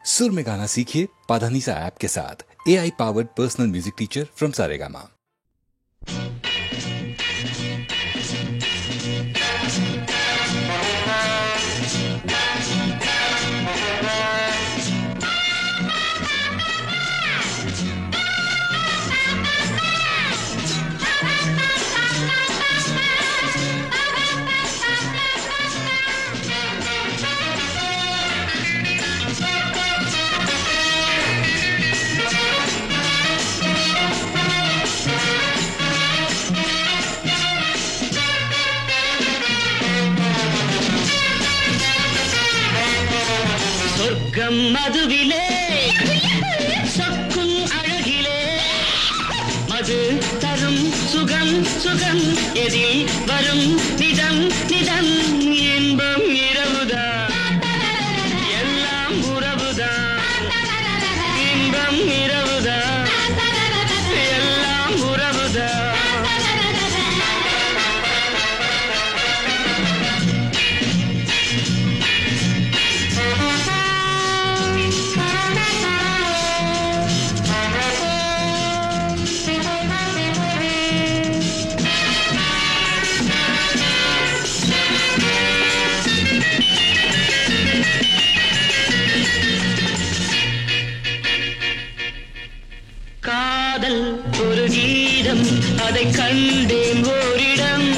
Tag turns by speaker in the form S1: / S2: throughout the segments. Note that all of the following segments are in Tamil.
S1: सुर में गाना सीखिए पाधानीसा ऐप के साथ। AI powered personal music teacher from Saregama.
S2: சொர்க்கம் மதுவிலே சொக்கும் அழகிலே மது தரும் சுகம் சுகம் எதில் வரும் நிதம் நிதம் இன்பம் இரவுதான் எல்லாம் உறவுதான் இன்பம் இரவுதான் எல்லாம் உறவுதான் காதல் ஒரு கீதம் அதை கண்டேன் ஓரிடம்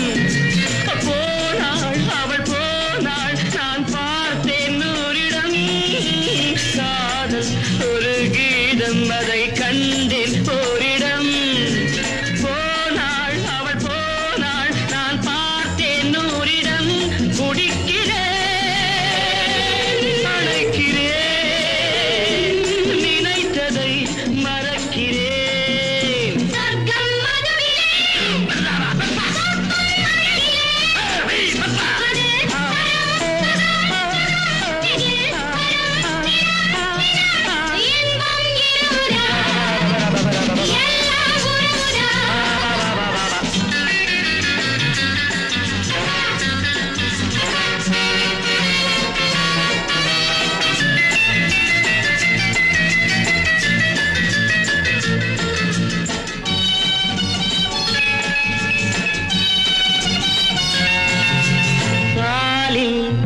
S2: போனாள் அவள் போனாள் நான் பார்த்தேன் நூறிடம் காதல் ஒரு கீதம் அதை கண்டேன் ஓரிடம் போனாள் அவள் போனாள் நான் பார்த்தேன் நூறிடம் குடிக்கிறேன் அழைக்கிறேன் நினைத்ததை மறக்கிறேன்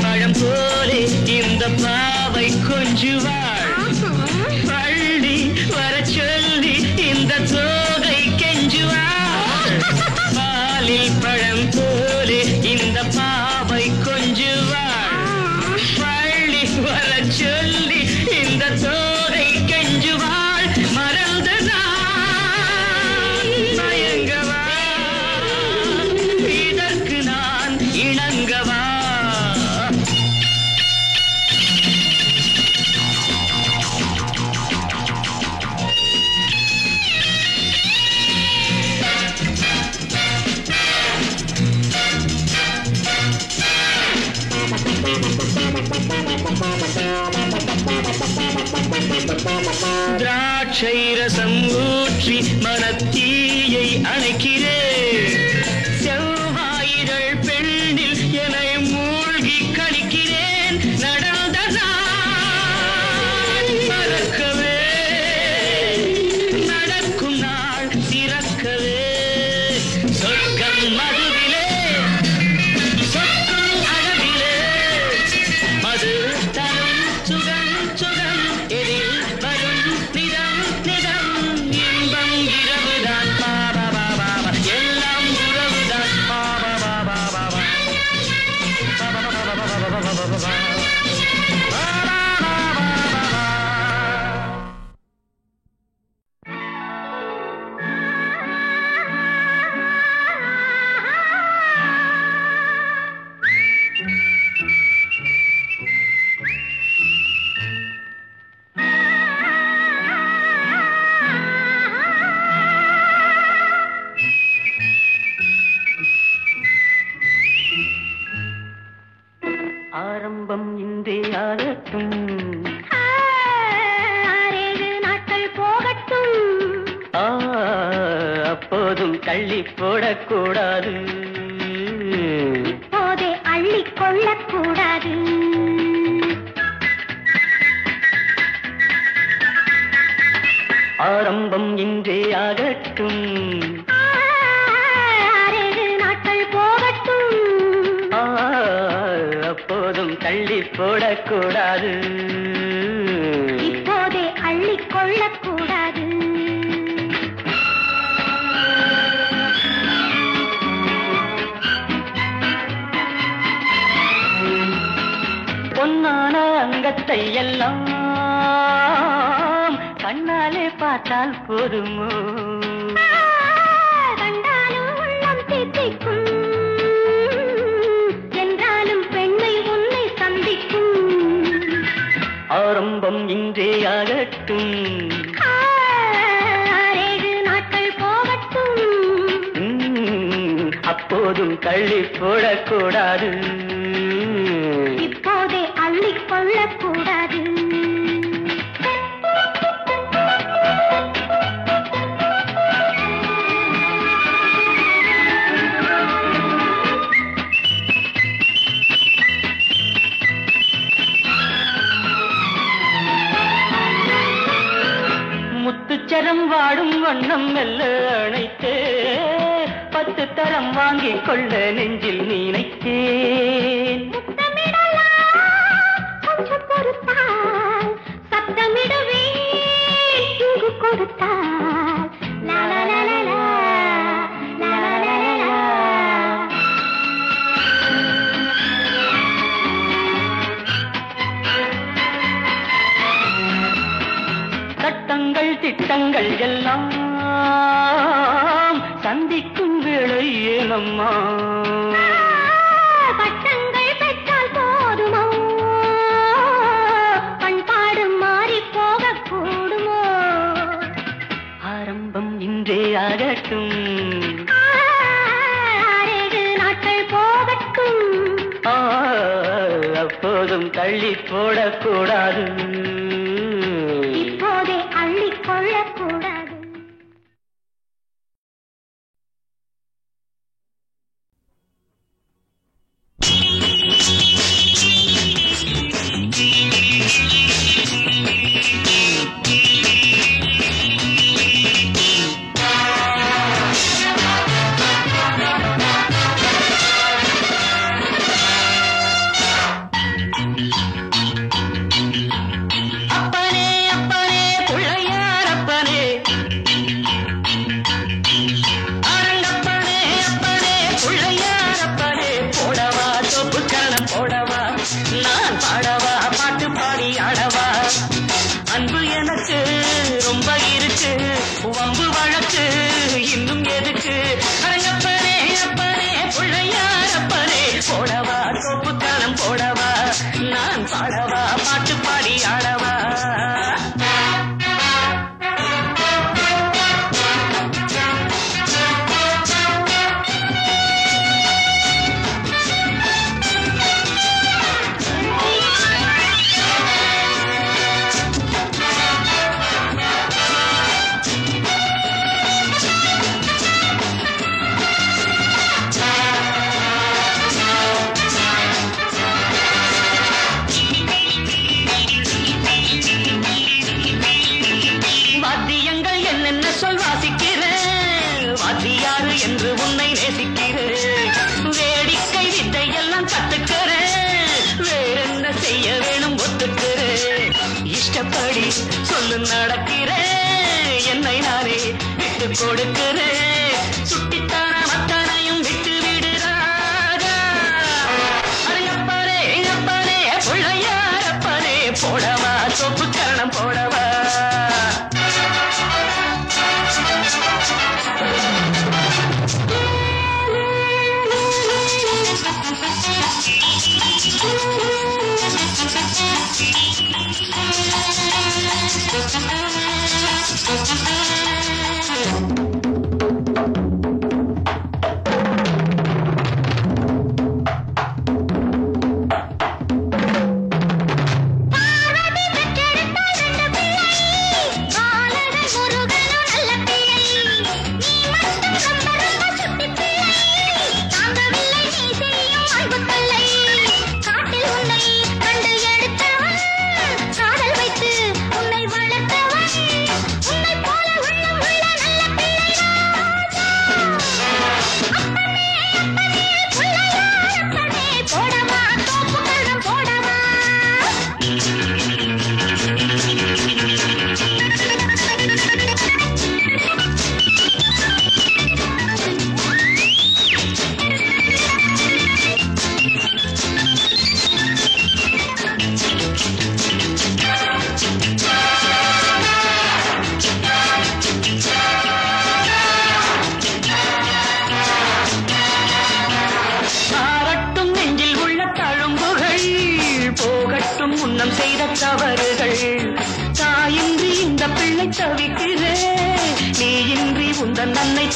S2: பழம் போலே இந்த பாவை கொஞ்சுவாள் பள்ளி வர சொல்லி இந்த தோகை கெஞ்சுவாள் பாலில் பழம் போலே இந்த பாவை கொஞ்சுவாள் பள்ளி வர சொல்லி இந்த தோகை கெஞ்சுவாள் மறந்துதான் மயங்கவா இதற்கு நான் இணங்கவா திராட்சை ரசம் ஊற்றி மனத்தீயை அணைக்கிறேன் செவ்வாயிரள் பெண்ணில் என்னை மூழ்கி கழிக்கிறேன் நடந்ததான் மறக்கவே நடக்கும் நாள் திறக்கவே சொர்க்கம் மதுவிலே சொக்கும் அழகிலே மது தரும் சுகம் சுகம் எதில் வரும் நிதம் நிதம் இன்பம் இரவுதான் பாபா பாபா எல்லாம் உறவுதான் பாபா பாபா பாபா பாபா பாபா பாபா ஆரம்பம் இன்றே ஆகட்டும்
S3: ஆறேழு நாட்கள் போகட்டும்
S2: அப்போதும் தள்ளி போடக்கூடாது
S3: இப்போதே அள்ளிக் கொள்ளக்கூடாது
S2: ஆரம்பம் இன்றே ஆகட்டும்.
S3: 6 நாட்கள் போகட்டும்.
S2: அப்போதும் தள்ளி போடக்கூடாது.
S3: இப்போதே அள்ளிக் கொள்ளக்கூடாது.
S2: பொன்னான அங்கத்தை எல்லாம் கண்ணாலே பார்த்தால் போதுமோ?
S3: கண்டாலும் உள்ளம் தித்திக்கும், என்றாலும் பெண்மை உன்னை சந்திக்கும்.
S2: ஆரம்பம் இன்றே ஆகட்டும்.
S3: 6 நாட்கள் போகட்டும்.
S2: அப்போதும் தள்ளி போடக்கூடாது.
S3: இப்போதே அள்ளிக் கொள்ளக்கூடாது.
S2: முத்துச்சரம் வாடும் வண்ணம் மெல்ல அணைத்தே 10 தரம் வாங்கிக் கொள்ள நெஞ்சில் நினைத்தேன்.
S3: கொஞ்சம் பொறுத்தால் சத்தமிடவே இங்கு கொடுத்தால் லா லா லா லா லா, லா லா லா லா லா.
S2: சட்டங்கள் திட்டங்கள் எல்லாம் சந்திக்கும் வேளை ஏனம்மா?
S3: பட்டங்கள் பெற்றால் போதுமோ? பண்பாடு மாறி போகக் கூடுமோ?
S2: ஆரம்பம் இன்றே ஆகட்டும்.
S3: 6 நாட்கள் போகட்டும்.
S2: அப்போதும் தள்ளி போடக்கூடாது.
S3: இப்போதே அள்ளிக் கொள்ளக்கூடாது.
S2: அப்பனே அப்பனே பிள்ளையார் அப்பனே, அரங்கப்பனே அப்பனே பிள்ளையார் அப்பனே, போடவா தோப்பு கரணம் போடவா, நான் பாடவா பாட்டு பாடி ஆடவா. அன்பு எனக்கு ரொம்ப இருக்கு, வம்பு வழக்கு இன்னும் எதுக்கு? அரங்கப்பனே அப்பனே பிள்ளையார் அப்பனே, போடவா தோப்பு கரணம் போடவா, நான் பாடவா பாட்டு பாடி ஆடவா. வாத்தியங்கள் என்னென்ன சொல் வாசிக்கிறேன், வாத்தியாரு என்று உன்னை நேசிக்கிறேன். வேடிக்கை வித்தை எல்லாம் கத்துக்கிறேன், வேறென்ன செய்ய வேணும் ஒத்துக்கிறேன். இஷ்டப்படி சொல்லு நடக்கிறேன், என்னை நானே விட்டு கொடுக்கிறேன். சுட்டித்தான மத்தனையும் விட்டு விடுறாரா. அரங்கப்பனே அப்பனே பிள்ளையார் அப்பனே, போடவா சொப்பு கரணம் போடவா.
S3: உன்னை போல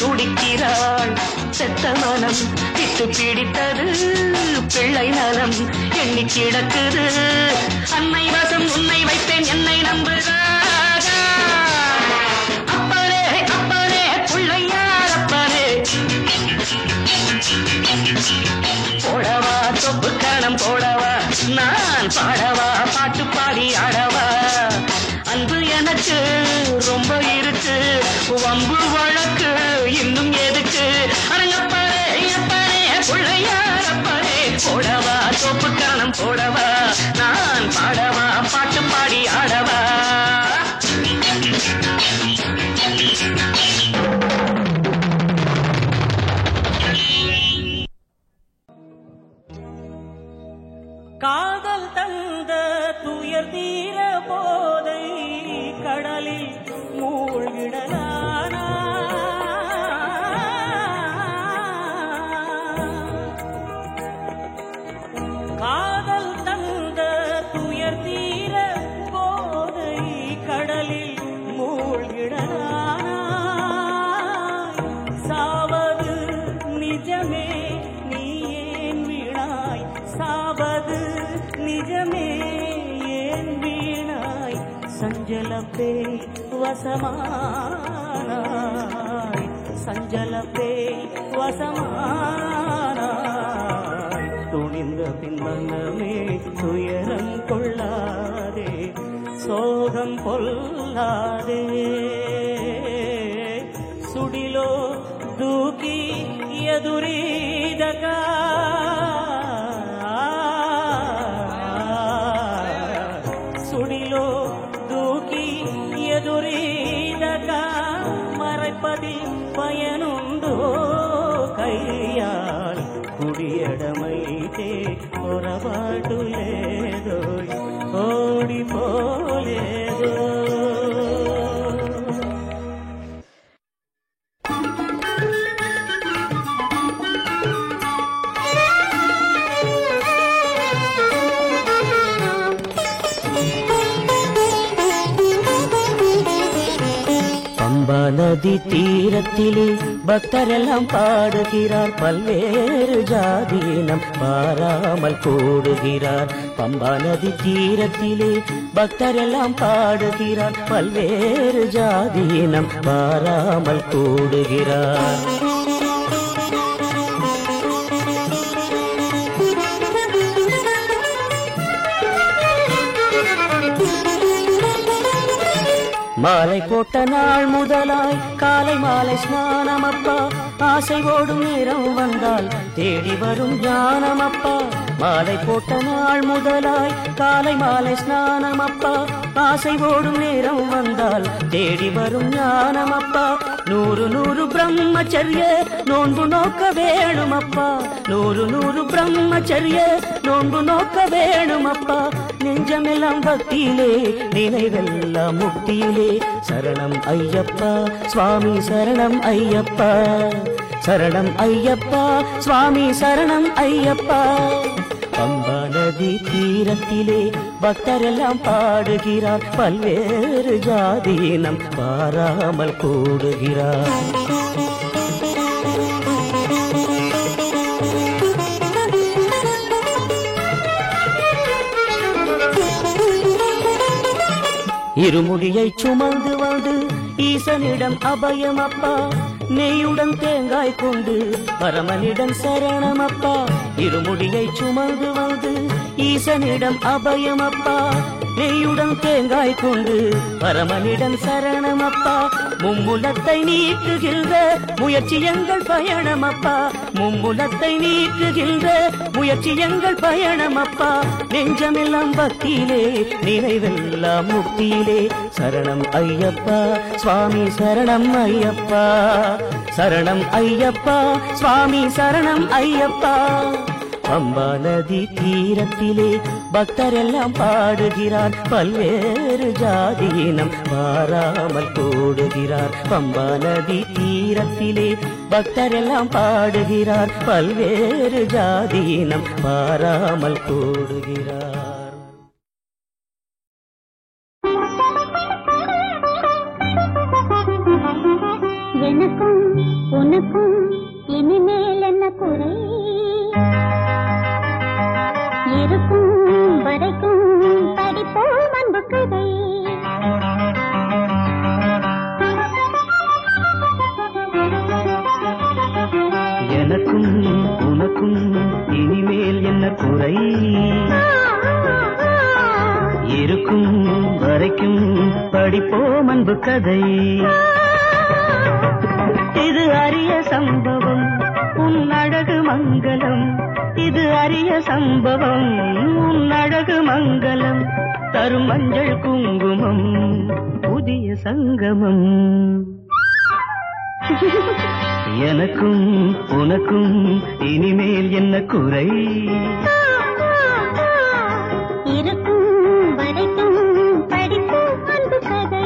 S2: துடிக்கிறாள். செத்த மனம் விட்டு பிடித்தது பிள்ளை நலம் எண்ணி கிடக்குது. அன்னை வசம் உன்னை வைத்தேன் என்னை நம்புகிறாரா? அப்பனே அப்பனே பிள்ளையார் அப்பனே, போடவா தொப்பு கணம் போடவா, நான் பாடவா பாட்டு பாடி ஆடவா. அன்பு எனக்கு ரொம்ப இருக்கு, வம்பு வழக்கு இன்னும் எதுக்கு? அரங்கப்பனே அப்பனே பிள்ளையார் அப்பனே, போடவா தொப்பு கணம் போடவா, நான் பாடவா பாட்டு பாடி ஆடவா.
S4: காதல் தந்த துயர் தீர போதை கடலில் மூழ்கிடலானா? காதல் தந்த துயர் தீர போதை கடலில் மூழ்கிடலானா? சாவது நிஜமே நீ ஏன் வீணாய், சாவது நிஜமே ஏன் வீணாய், சஞ்சலப்பே வசமானாய், சஞ்சலப்பே வசமானாய். துணிந்த பின்மனமே துயரம் கொள்ளாதே, சோகம் கொள்ளாதே. சுடிலோ தூக்கி எதுரீதகா, சுடிலோ தூக்கி எதுரீதகா, மறைப்பதில் பயனுண்டோ கையால் కుడియడమైతే పొరపాటు లేదో ఓడిపోలేదో. பம்பா நதி தீரத்திலே பக்தரெல்லாம் பாடுகிறார், பல்வேறு ஜாதியினம் பாராமல் கூடுகிறார். பம்பா நதி தீரத்திலே பக்தரெல்லாம் பாடுகிறார், பல்வேறு ஜாதியினம் பாராமல் கூடுகிறார். மாலை போட்ட நாள் முதலாய் காலை மாலை ஸ்நானமப்பா, ஆசை ஓடும் நேரம் வந்தால் தேடி வரும் ஞானமப்பா. மாலை போட்ட நாள் முதலாய் காலை மாலை ஸ்நானமப்பா, ஆசை ஓடும் நேரம் வந்தால் தேடி வரும் ஞானமப்பா. 100 பிரம்மச்சரிய நோன்பு நோக்க வேணுமப்பா, 100 பிரம்மச்சரிய நோன்பு நோக்க வேணுமப்பா. நெஞ்சமெல்லாம் பக்தியிலே நினைவெல்லாம் முக்தியிலே, சரணம் ஐயப்பா சுவாமி சரணம் ஐயப்பா, சரணம் ஐயப்பா சுவாமி சரணம் ஐயப்பா. பம்பா நதி தீரத்திலே பக்தரெல்லாம் பாடுகிறார், பல்வேறு ஜாதியினம் பாராமல் கூடுகிறார். இருமுடியை சுமந்து வந்து ஈசனிடம் அபயமப்பா, நெய்யுடன் தேங்காய் கொண்டு பரமனிடம் சரணமப்பா. இருமுடியை சுமந்து வந்து ஈசனிடம் அபயமப்பா, நெய்யுடன் தேங்காய் கொண்டு பரமனிடம் சரணமப்பா. மும்முலத்தை நீக்குகின்ற முயற்சி எங்கள் பயணமப்பா, மும்முலத்தை நீக்குகின்ற முயற்சி எங்கள் பயணமப்பா. நெஞ்சமெல்லாம் பக்தியிலே நினைவெல்லாம் முக்தியிலே, சரணம் ஐயப்பா சுவாமி சரணம் ஐயப்பா, சரணம் ஐயப்பா சுவாமி சரணம் ஐயப்பா. பம்பா நதி தீரத்திலே பக்தரெல்லாம் பாடுகிறார், பல்வேறு ஜாதியினம் பாராமல் கூடுகிறார். பம்பா நதி தீரத்திலே பக்தரெல்லாம் பாடுகிறார், பல்வேறு ஜாதியினம் பாராமல் கூடுகிறார்.
S3: எனக்கும் உனக்கும் இனிமேல் என்ன குறை? இருக்கும் வரைக்கும் படிப்போம் அன்பு கதை.
S4: எனக்கும் உனக்கும் இனிமேல் என்ன குறை? இருக்கும் வரைக்கும் படிப்போம் அன்பு கதை. இது அரிய சம்பவம் உன் அழகு மங்களம். இது அரிய சம்பவம் உன் அழகு மங்களம். தரும் மஞ்சள் குங்குமம் புதிய சங்கமம். எனக்கும் உனக்கும் இனிமேல் என்ன குறை?
S3: இருக்கும் வரைக்கும் படிப்போம் அன்பு கதை.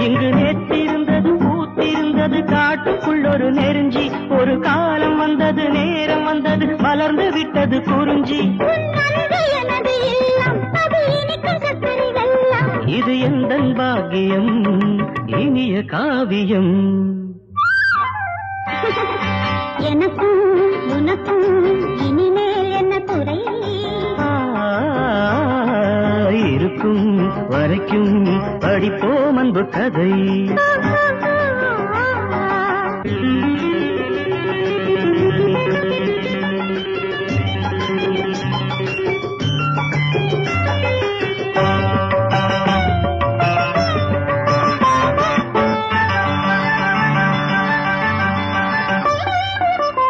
S4: இங்கு நேற்றிருந்தது பூத்திருந்தது காட்டுக்குள்ளொரு நெருஞ்சி. ஒரு காலம் வந்தது நேரம் வந்தது மலர்ந்து விட்டது குறிஞ்சி. இது எந்தன் பாக்கியம் இனிய காவியம்.
S3: எனக்கும் உனக்கும் இனிமேல் என்ன குறை?
S4: இருக்கும் வரைக்கும் படிப்போம் அன்பு கதை.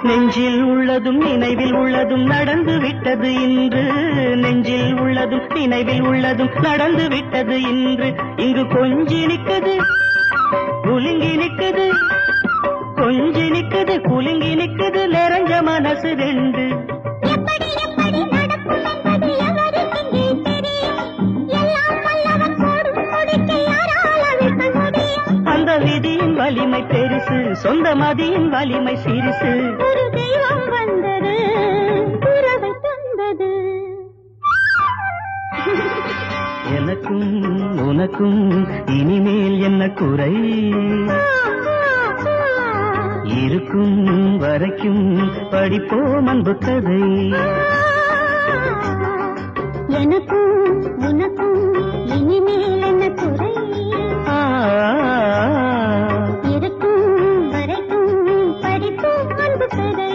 S4: நெஞ்சில் உள்ளதும் நினைவில் உள்ளதும் நடந்து விட்டது இன்று. நெஞ்சில் உள்ளதும் நினைவில் உள்ளதும் நடந்து விட்டது இன்று. இங்கு கொஞ்சி நிற்குது குலுங்கி நிற்குது, கொஞ்சி நிற்குது குலுங்கி நிற்குது நிறைஞ்ச மனசு ரெண்டு. அந்த விதியின் வலிமை பெருசு, சொந்த மதியின் வலிமை சிறுசு.
S3: ஒரு தெய்வம் வந்தது உறவை தந்தது.
S4: எனக்கும் உனக்கும் இனிமேல் என்ன குறை? இருக்கும் வரைக்கும் படிப்போம் அன்பு கதை.
S3: எனக்கும் உனக்கும் இனிமேல் என்ன குறை? இருக்கும் வரைக்கும் படிப்போம் அன்பு கதை.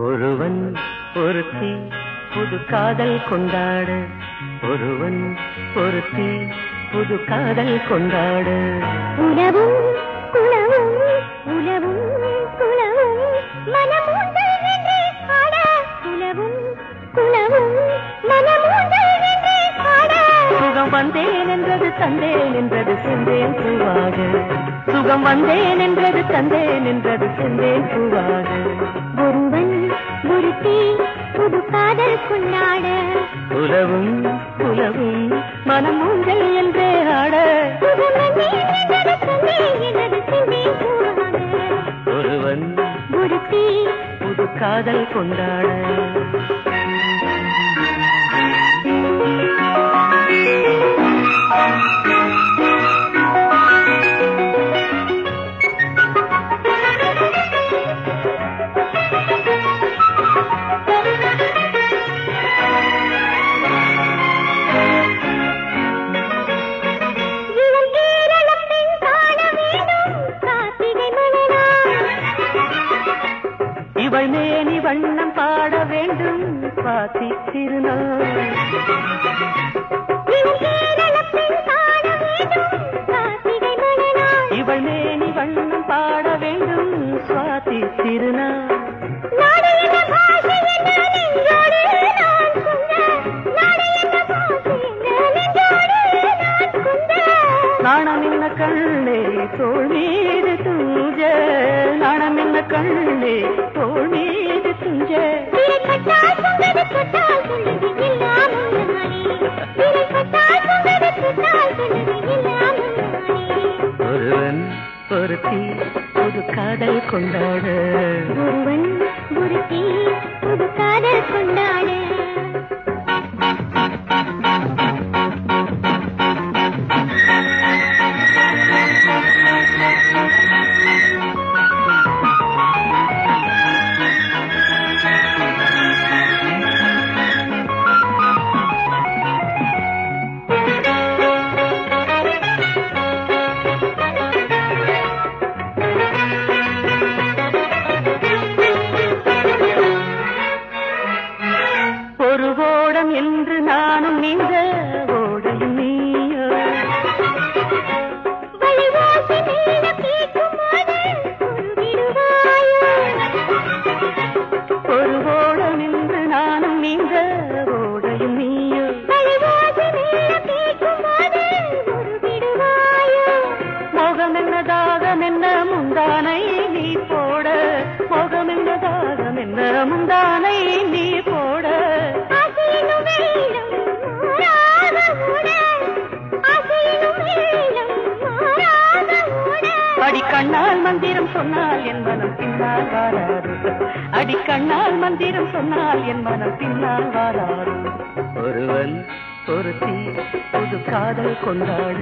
S4: ஒருவன் ஒருத்தி புது காதல் கொண்டாட, ஒருவன் ஒருத்தி புது காதல் கொண்டாட.
S3: உலவும் குலவும் உலவும் குலவும் மனமூந்தல் என்றே பாட. உலவும் குலவும் மனமூந்தல் என்றே பாட.
S4: சுகம் வந்தேன் என்றது தந்தேன் என்றது சென்றேன் பூவாக. சுகம் வந்தேன் என்றது தந்தேன் என்றது சென்றேன் பூவாக.
S3: ஒருவன் ஒருத்தி புது காதல் கொண்டாட.
S4: உலவும் உலவும் மனமூஞ்சல் என்றே ஆட. ஒருவன்
S3: ஒருத்தி
S4: புது காதல் கொண்டாட. சுவாதி திருநாள். இவள் மேனி வண்ணம் பாட வேண்டும் சுவாதி திருநாள். நாணம் என்ன கண்ணே தோள் மீது துஞ்ச, நாணம் என்ன கண்ணே தோள் மீது துஞ்ச. ஒருவன் ஒருத்தி புது காதல் கொண்டாட,
S3: ஒருவன் ஒருத்தி புது காதல் கொண்டாட.
S4: ஒரு ஓடம் என்று நானும் நீந்த ஓடையும் நீயோ, ஒரு ஓடம் என்று நானும் நீந்த ஓடையும் நீயோ. மோகம் என்ன தாகம் என்ன முந்தானை நீ போட, மோகம் என்ன தாகம் என்ன முந்தானை நீ போட. அடிக்கண்ணால் மந்திரம் சொன்னால் என் மனம் பின்னால் வாராது, அடிக்கண்ணால் மந்திரம் சொன்னால் என் மனம் பின்னால் வாராது. ஒருவன் ஒருத்தி புது காதல் கொண்டாட,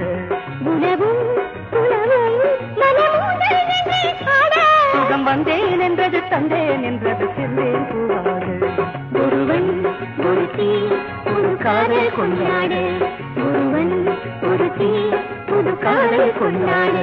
S4: சுகம் வந்தேன் என்றது தந்தேன் என்றது சென்றேன் பூவாக.
S3: ஒருவன் ஒருத்தி புது காதல் கொண்டாட, ஒருவன் ஒருத்தி புது காதல் கொண்டாட.